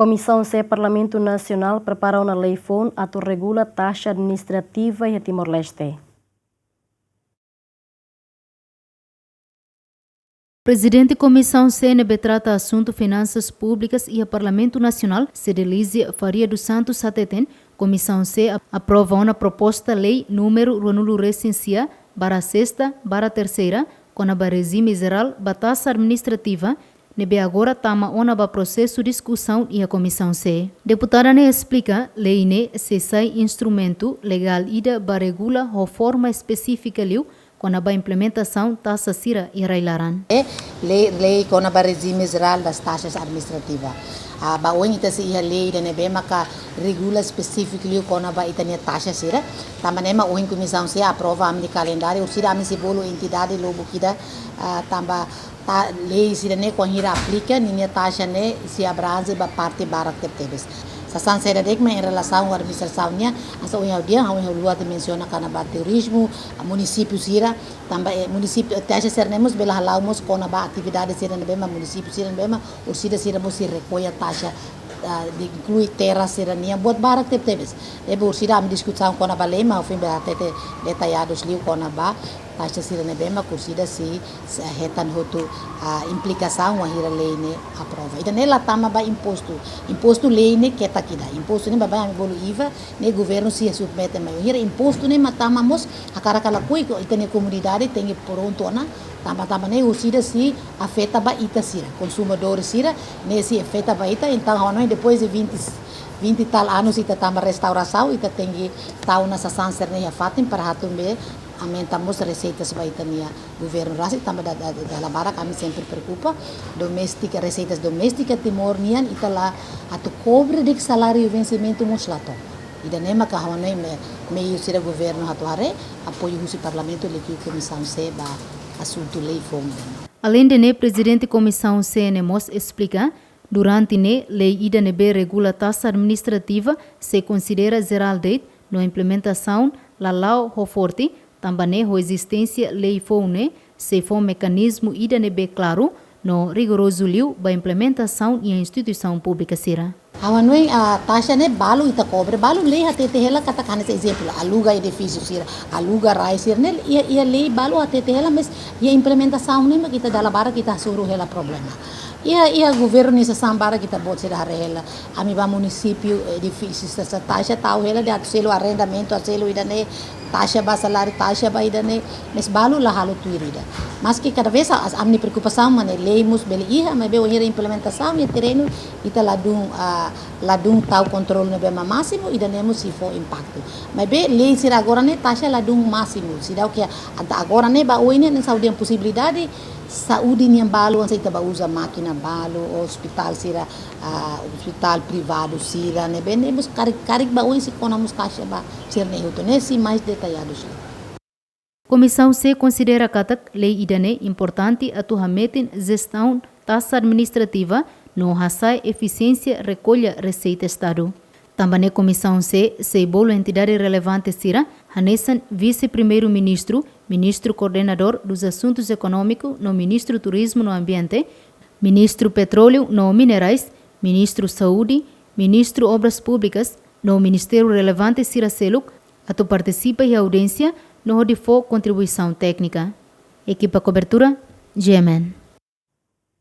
Comissão C Parlamento Nacional prepara uma lei FON que regula taxa administrativa em Timor-Leste. Presidente Comissão CNB trata assunto finanças públicas e a Parlamento Nacional, Cedelise Faria dos Santos Sateten, Comissão C aprova uma proposta lei número Ronulo Recensia, bara sexta, bara terceira, com a regime geral, taxa administrativa, nebe agora tama ona ba processo de discussão e a Comissão C. Deputada ne explica, lei ne se sai instrumento legal ida ba regula a forma específica liu, com a implementação taxa sira e railaran. Lei com a regime geral das taxas administrativas. A baoin ita si iha lei da nebe maka regula specifically com a itania taxa sira. Também ma oin comissão se aprova a calendário sira a se bolo entidade lobo kida tamba lei sira ne com hira aplica ninha taxa ne se abrange ba parte barak tebes. Sasan saya dek em relação à administração nia, asa o dia hau luar menciona canaba turismo, município sira, também município taxa seremos bela halaumus com a atividade sira nebema município sira nebema, o sira mos recolhe a taxa de inclui terra serania buat barak tebes. Debe o sira discussão com a balema, o fim até detalhados liu com a taxa sira nebema kursida si retan hotu a implicação a hira lei ne aprova. Ida nela tama ba imposto lei ne keta kida. Imposto ne ba am bolo IVA ne governo se submete mai hira imposto ne matama mos akara kala kui ko itane comunidade tem pronto na tama ne usida si afeta ba ita sira consumidor sira ne si afeta ba ita então não depois de 20 tal anos ita tama restauração ita tem tau na sasanser ne ya fatim para hatumbe aumentamos receitas para itania governo rasi também da bara kami sempre preocupa doméstica receitas domésticas Timor nian itala atu cobre de salário vencimento moslato ida nema ka hawanai meio sira governo hatuare apoio o parlamento leki comissão C ba assunto lei fome. Além de ne presidente comissão CNMOS explica durante ne lei ida nebe regula taxa administrativa se considera geral date no implementação la lau ho forte também a existência lei fone se for mecanismo ida nebe claro no rigoroso liu ba implementação e a instituição pública sira. Hawanoi a taxa ne balu ita cobre balu lei até hela katakan esse exemplo aluga edifício sira aluga rai sira ne ia lei balu até hela mas ia implementação ne kita dala bara kita suruh hela problema. Ia governo nessa sambara kita bot sira hela ami ba município edifício essa taxa tau hela de selo arrendamento selo ida ne taxa ba salário taxa ba ida ne mas balu la halo tuirida mas que cada vez a minha preocupação mane lei mus beli ia mas beu a implementação e terreno ita ladung tau controle nebe máximo ida nemos se for impacto mas be lei sira agora ne taxa ladung máximo sira o que agora ne ba oine nem saúde possibilidade saúde nem balo anse ita ba usa máquina balo hospital sira hospital privado sira ne be nemos carig ba oine se conamos taxa ba sira ne hoto nesse mais detalhados. Comissão C considera katak lei idane importante atuhameten gestão taxa administrativa no hasai eficiência recolha receita estado. Também a Comissão C se bolo entidade relevante sira hanesan vice-primeiro-ministro, ministro coordenador dos assuntos econômicos no ministro turismo no ambiente, ministro petróleo no minerais, ministro saúde, ministro obras públicas no ministério relevante sira seluk atu participa e audiência no de contribuição técnica. Equipa cobertura, GMN.